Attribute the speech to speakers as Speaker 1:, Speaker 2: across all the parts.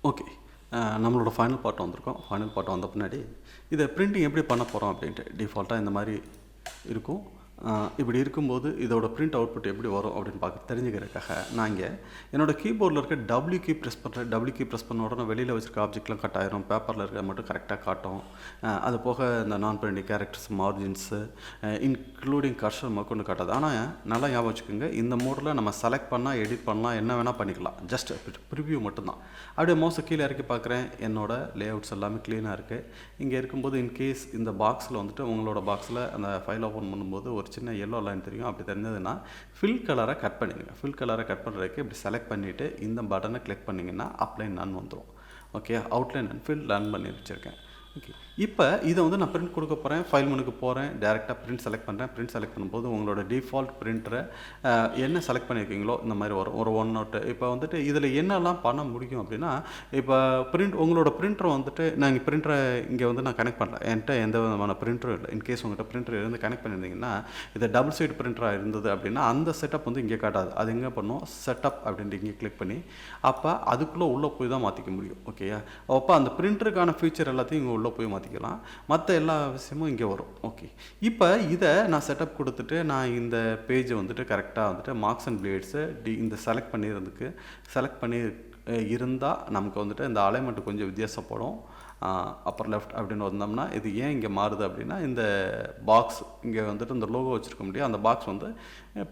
Speaker 1: Okay. நம்மளோட final part வந்திருக்கோம். Final part வந்த பின்னாடி இதை பிரிண்டிங் எப்படி பண்ண போகிறோம் அப்படின்ட்டு டிஃபால்ட்டாக இந்த மாதிரி இருக்கும். இப்படி இருக்கும்போது இதோட பிரிண்ட் அவுட்புட் எப்படி வரும் அப்படின்னு பார்க்க தெரிஞ்சுக்கிறதுக்காக நான் இங்கே என்னோடய கீபோர்டில் இருக்க டபிள்யூ கீ ப்ரெஸ் பண்ணுறேன். டபிள்யூ கீ ப்ரெஸ் பண்ண உடனே வெளியில் வச்சுருக்க ஆப்ஜெக்ட்லாம் கட் ஆயிரும். பேப்பரில் இருக்க மட்டும் கரெக்டாக காட்டும். அது போக இந்த நான் பிரிண்டிங் கேரக்டர்ஸ், மார்ஜின்ஸு, இன்க்ளூடிங் கர்சர் கொண்டு காட்டாது. ஆனால் நல்லா ஞாபகம் வச்சுக்கோங்க, இந்த மோடில் நம்ம செலக்ட் பண்ணால், எடிட் பண்ணலாம், என்ன வேணால் பண்ணிக்கலாம். ஜஸ்ட் ப்ரிவ்யூ மட்டும்தான். அப்படியே மோஸ்ட் கீழே இறக்கி பார்க்குறேன். என்னோடய லேஅவுட்ஸ் எல்லாமே க்ளீனாக இருக்குது. இங்கே இருக்கும்போது இன்கேஸ் இந்த பாக்ஸில் வந்துட்டு உங்களோட பாக்ஸில் அந்த ஃபைல் ஓப்பன் பண்ணும்போது ஒரு சின்ன எல்லோ லைன் தெரியும். அப்படி தெரிஞ்சதுன்னா ஃபில் கலரை கட் பண்ணிடுங்க. ஃபில் கலரை கட் பண்ணுறதுக்கு இப்படி செலக்ட் பண்ணிவிட்டு இந்த பட்டனை கிளிக் பண்ணிங்கன்னா அப்ளைன் நன் வந்துடும். Okay, outline and fill run பண்ணி வச்சுருக்கேன். ஓகே, இப்போ இதை வந்து நான் பிரிண்ட் கொடுக்க போகிறேன். ஃபைல் மெனுக்கு போகிறேன். டேரெக்டாக பிரிண்ட் செலக்ட் பண்ணுறேன். பிரிண்ட் செலக்ட் பண்ணும்போது உங்களோட டிஃபால்ட் பிரிண்டரை என்ன செலக்ட் பண்ணியிருக்கீங்களோ இந்த மாதிரி வரும். ஒரு ஒன் நோட்டு. இப்போ வந்துட்டு இதில் என்னெல்லாம் பண்ண முடியும் அப்படின்னா, இப்போ உங்களோட பிரிண்டரை வந்துட்டு நான் பிரிண்டரை இங்கே வந்து நான் கனெக்ட் பண்ணல. என்கிட்ட எந்த விதமான பிரிண்டரும் இல்லை. இன்கேஸ் உங்கள்கிட்ட பிரிண்டர் இருந்து கனெக்ட் பண்ணியிருந்தீங்கன்னா, இது டபுள் சைடு பிரிண்டராக இருந்தது அப்படின்னா அந்த செட்டப் வந்து இங்கே காட்டாது. அது எங்கே பண்ணும், செட்டப் அப்படின்ட்டு இங்கே கிளிக் பண்ணி அப்போ அதுக்குள்ளே உள்ளே போய் தான் மாற்றிக்க முடியும். ஓகேயா, அப்போ அந்த பிரிண்டருக்கான ஃபீச்சர் எல்லாத்தையும் இங்கே உள்ளே போய் மாற்றிக்கலாம். மற்ற எல்லா விஷயமும் இங்கே வரும். ஓகே, இப்போ இதை நான் செட்டப் கொடுத்துட்டு நான் இந்த பேஜை வந்துட்டு கரெக்டாக வந்துட்டு மார்க்ஸ் அண்ட் பிளேட்ஸை இந்த செலக்ட் பண்ணி இருந்தால் நமக்கு வந்துட்டு இந்த அலைன்மெண்ட் கொஞ்சம் வித்தியாசப்படும். அப்பர் லெஃப்ட் அப்படின்னு வந்தோம்னா இது ஏன் இங்கே மாறுது அப்படின்னா, இந்த பாக்ஸ் இங்கே வந்துட்டு இந்த லோகோ வச்சுருக்க முடியும். அந்த பாக்ஸ் வந்து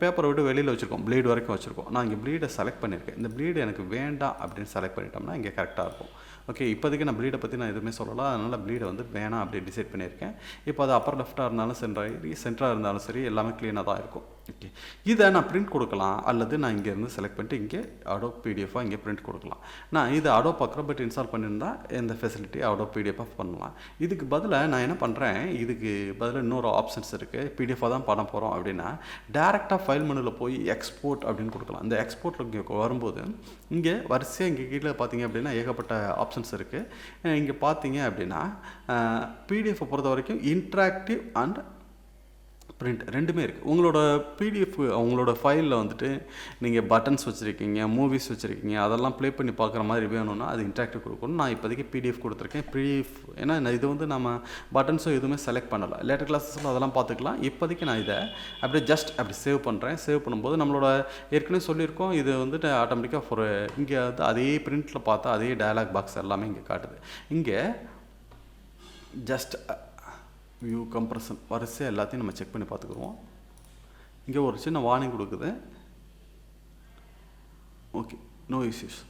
Speaker 1: பேப்பரை விட்டு வெளியில் வச்சுருக்கோம், ப்ளீடு வரைக்கும் வச்சுருக்கோம். நான் இங்கே ப்ளீடை செலக்ட் பண்ணியிருக்கேன். இந்த ப்ளீடு எனக்கு வேண்டாம் அப்படின்னு செலக்ட் பண்ணிட்டோம்னா இங்கே கரெக்டாக இருக்கும். ஓகே, இப்போதைக்கு நான் ப்ளீடை பற்றி நான் எதுவுமே சொல்லலாம். அதனால் ப்ளீடை வந்து வேணாம் அப்படி டிசைட் பண்ணியிருக்கேன். இப்போ அது அப்பர் லெஃப்ட்டாக இருந்தாலும் சென்டராக இருந்தாலும் சரி எல்லாமே க்ளீனாக தான் இருக்கும். ஓகே, இதை நான் பிரிண்ட் கொடுக்கலாம், அல்லது நான் இங்கேருந்து செலக்ட் பண்ணிட்டு இங்கே அடோப் பிடிஎஃபாக இங்கே பிரிண்ட் கொடுக்கலாம். நான் இது அடோப் அக்ரோபேட் இன்ஸ்டால் பண்ணியிருந்தா இந்த ஃபெசிலிட்டி அடோப் பிடிஎஃபாக பண்ணலாம். இதுக்கு பதிலாக நான் என்ன பண்ணுறேன், இதுக்கு பதிலாக இன்னொரு ஆப்ஷன்ஸ் இருக்குது. பிடிஎஃபாக தான் பண்ண போகிறோம் அப்படின்னா டேரெக்டாக ஃபைல் மெனுவில் போய் எக்ஸ்போர்ட் அப்படின்னு கொடுக்கலாம். இந்த எக்ஸ்போர்ட்டில் இங்கே வரும்போது இங்கே வரிசையாக இங்கே கீழே பார்த்தீங்க அப்படின்னா ஏகப்பட்ட ஆப்ஷன்ஸ் இருக்குது. இங்கே பார்த்தீங்க அப்படின்னா பிடிஎஃப்பை பொறுத்த வரைக்கும் இன்ட்ராக்டிவ் அண்ட் பிரிண்ட் ரெண்டுமே இருக்குது. உங்களோட பிடிஎஃப் உங்களோட ஃபைலில் வந்துட்டு நீங்கள் பட்டன்ஸ் வச்சுருக்கீங்க, மூவிஸ் வச்சுருக்கீங்க, அதெல்லாம் ப்ளே பண்ணி பார்க்குற மாதிரி வேணும்னா அது இன்ட்ராக்டிவ் கொடுக்கணும். நான் இப்போதைக்கு பிடிஎஃப் கொடுத்துருக்கேன். பிடிஎஃப் ஏன்னா இது வந்து நம்ம பட்டன்ஸோ எதுவுமே செலக்ட் பண்ணலை. லேட்டர் கிளாஸஸில் அதெல்லாம் பார்த்துக்கலாம். இப்போதைக்கு நான் இதை அப்படியே ஜஸ்ட் அப்படி சேவ் பண்ணுறேன். சேவ் பண்ணும்போது நம்மளோட ஏற்கனவே சொல்லியிருக்கோம், இது வந்துட்டு ஆட்டோமேட்டிக்காக ஒரு இங்கே வந்து அதே பிரிண்ட்டில் பார்த்தா அதே டயலாக் பாக்ஸ் எல்லாமே இங்கே காட்டுது. இங்கே ஜஸ்ட் வியூ கம்ப்ரஷன் வரிசையாக எல்லாத்தையும் நம்ம செக் பண்ணி பார்த்துக்குருவோம். இங்கே ஒரு சின்ன வார்னிங் கொடுக்குது. Okay, no issues.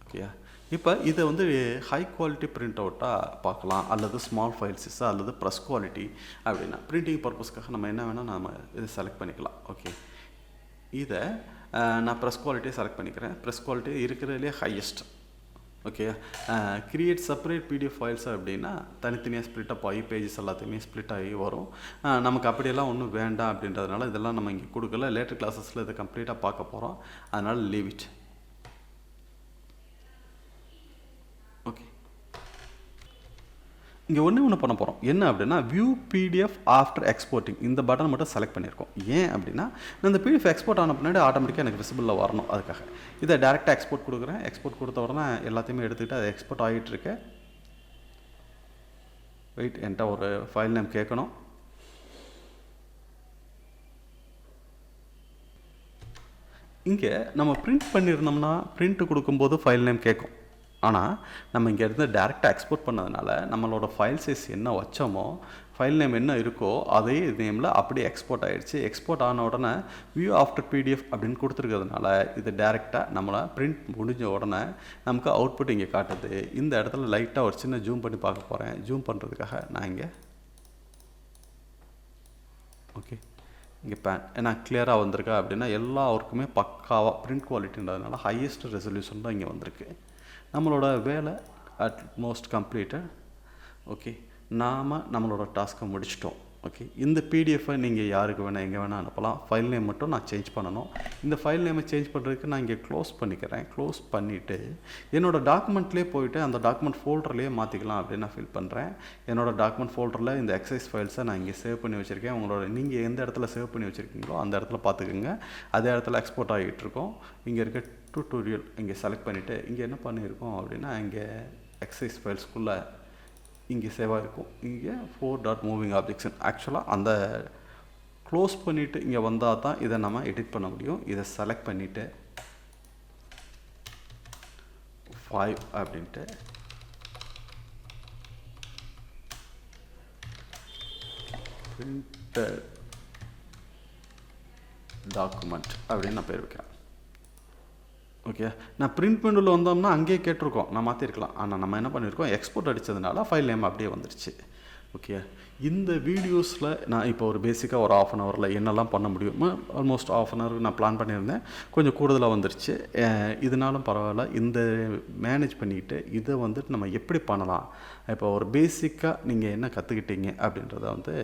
Speaker 1: ஓகேயா, இப்போ இதை வந்து ஹை குவாலிட்டி பிரிண்ட் அவுட்டாக பார்க்கலாம், அல்லது ஸ்மால் ஃபைல்ஸஸாக, அல்லது ப்ரெஸ் குவாலிட்டி அப்படின்னா பிரிண்டிங் பர்பஸ்க்காக நம்ம என்ன வேணால் நம்ம இதை செலக்ட் பண்ணிக்கலாம். ஓகே, இதை நான் ப்ரெஸ் குவாலிட்டியை செலக்ட் பண்ணிக்கிறேன். ப்ரெஸ் குவாலிட்டி இருக்கிறதுலே highest. Okay, create separate PDF files அப்படின்னா தனித்தனியாக ஸ்ப்ளிட் அப் ஆகி பேஜஸ் எல்லாத்தையுமே ஸ்ப்ளிட் ஆகி வரும். நமக்கு அப்படியெல்லாம் ஒன்றும் வேண்டாம் அப்படின்றதுனால இதெல்லாம் நம்ம இங்கே கொடுக்கல. லேட்டர் கிளாஸஸில் இதை கம்ப்ளீட்டாக பார்க்க போகிறோம். அதனால் லீவ் இட். ஓகே, இங்கே ஒன்று பண்ண போகிறோம். என்ன அப்படின்னா வியூ பிடிஎஃப் ஆஃப்டர் எக்ஸ்போர்ட்டிங் இந்த பட்டன் மட்டும் செலக்ட் பண்ணியிருக்கோம். ஏன் அப்படின்னா நான் இந்த பிடிஎஃப் எக்ஸ்போர்ட் ஆன பின்னாடி ஆட்டோமேட்டிக்காக எனக்கு விசிபிளில் வரணும். அதுக்காக இதை டேரெக்டாக எக்ஸ்போர்ட் கொடுக்குறேன். எக்ஸ்போர்ட் கொடுத்த உடனே எல்லாத்தையுமே எடுத்துக்கிட்டு அது எக்ஸ்போர்ட் ஆகிட்டுருக்கு. வெயிட், என்கிட்ட ஒரு ஃபைல் நேம் கேட்கணும். இங்கே நம்ம பிரிண்ட் பண்ணியிருந்தோம்னா பிரிண்ட்டு கொடுக்கும்போது ஃபைல் நேம் கேட்கும். ஆனால் நம்ம இங்கேருந்து டேரெக்டாக எக்ஸ்போர்ட் பண்ணதுனால நம்மளோட ஃபைல் சைஸ் என்ன வச்சோமோ, ஃபைல் நேம் என்ன இருக்கோ அதே நேமில் அப்படியே எக்ஸ்போர்ட் ஆகிடுச்சு. எக்ஸ்போர்ட் ஆன உடனே வியூ ஆஃப்டர் பிடிஎஃப் அப்படின்னு கொடுத்துருக்கிறதுனால இது டேரெக்டாக நம்மளை பிரிண்ட் முடிஞ்ச உடனே நமக்கு அவுட்புட் இங்கே காட்டுது. இந்த இடத்துல லைட்டாக ஒரு சின்ன ஜூம் பண்ணி பார்க்க போகிறேன். ஜூம் பண்ணுறதுக்காக நான் இங்கே ஓகே இங்கே ஏன்னா கிளியராக வந்திருக்கா அப்படின்னா எல்லா ஒர்க்குமே பக்காவாக பிரிண்ட் குவாலிட்டின்றதுனால ஹையஸ்ட் ரெசல்யூஷன் தான் இங்கே வந்திருக்கு. நம்மளோட வேலை அட்மோஸ்ட் கம்ப்ளீட்டட். ஓகே, நாம் நம்மளோட டாஸ்க்கை முடிச்சிட்டோம். ஓகே, இந்த பிடிஎஃபை நீங்கள் யாருக்கு வேணால் எங்கே வேணால் அனுப்பலாம். ஃபைல் நேம் மட்டும் நான் சேஞ்ச் பண்ணணும். இந்த ஃபைல் நேமை சேஞ்ச் பண்ணுறதுக்கு நான் இங்கே க்ளோஸ் பண்ணிக்கிறேன். க்ளோஸ் பண்ணிவிட்டு என்னோடய டாக்குமெண்ட்லேயே போய்ட்டு அந்த டாக்குமெண்ட் ஃபோல்டர்லேயே மாற்றிக்கலாம் அப்படின்னு நான் ஃபீல் பண்ணுறேன். என்னோடய டாக்குமெண்ட் ஃபோல்டரில் இந்த எக்ஸசைஸ் ஃபைல்ஸை நான் இங்கே சேவ் பண்ணி வச்சுருக்கேன். நீங்கள் எந்த இடத்துல சேவ் பண்ணி வச்சுருக்கீங்களோ அந்த இடத்துல பார்த்துக்குங்க. அதே இடத்துல எக்ஸ்போர்ட் ஆகிட்டு இருக்கோம். இங்கே இருக்க டியூட்டோரியல் இங்கே செலக்ட் பண்ணிவிட்டு இங்கே என்ன பண்ணியிருக்கோம் அப்படின்னா இங்கே எக்ஸசைஸ் ஃபைல்ஸ்குள்ளே இங்கே சேவாக இருக்கும். இங்கே 4.moving objects ஆக்சுவலாக அந்த க்ளோஸ் பண்ணிவிட்டு இங்கே வந்தால் தான் இதை நம்ம எடிட் பண்ண முடியும். இதை செலக்ட் பண்ணிவிட்டு 5 அப்படின்ட்டு printed document அப்படின்னு நான் பேர் வைக்கிறேன். ஓகே, நான் பிரிண்ட் மெனுவில் வந்தோம்னா அங்கேயே கேட்டிருக்கோம், நான் மாற்றிருக்கலாம். ஆனால் நம்ம என்ன பண்ணியிருக்கோம், எக்ஸ்போர்ட் அடித்ததுனால ஃபைல் நேம் அப்படியே வந்துருச்சு. ஓகே, இந்த வீடியோஸில் நான் இப்போ ஒரு பேசிக்காக ஒரு ½ அன் ஹவரில் என்னெல்லாம் பண்ண முடியுமோ ஆல்மோஸ்ட் ½ அன் ஹவருக்கு நான் பிளான் பண்ணியிருந்தேன். கொஞ்சம் கூடுதலாக வந்துருச்சு. இதனாலும் பரவாயில்ல. இந்த மேனேஜ் பண்ணிக்கிட்டு இதை வந்துட்டு நம்ம எப்படி பண்ணலாம், இப்போ ஒரு பேசிக்காக நீங்கள் என்ன கற்றுக்கிட்டீங்க அப்படின்றத வந்து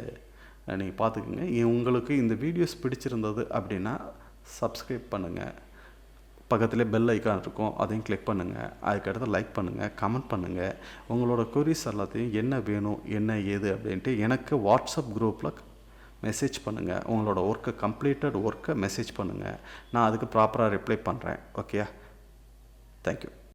Speaker 1: நீங்கள் பார்த்துக்குங்க. உங்களுக்கு இந்த வீடியோஸ் பிடிச்சிருந்தது அப்படின்னா சப்ஸ்கிரைப் பண்ணுங்கள். பக்கத்துலேயே பெல் ஐக்கான் இருக்கும், அதையும் கிளிக் பண்ணுங்கள். அதுக்கடுத்து லைக் பண்ணுங்கள், கமெண்ட் பண்ணுங்கள். உங்களோட கொரிஸ் எல்லாத்தையும் என்ன வேணும் என்ன ஏது அப்படின்ட்டு எனக்கு வாட்ஸ்அப் குரூப்பில் மெசேஜ் பண்ணுங்கள். உங்களோட ஒர்க்கை கம்ப்ளீட்டட் ஒர்க்கை மெசேஜ் பண்ணுங்கள். நான் அதுக்கு ப்ராப்பராக ரிப்ளை பண்ணுறேன். Okay, thank you.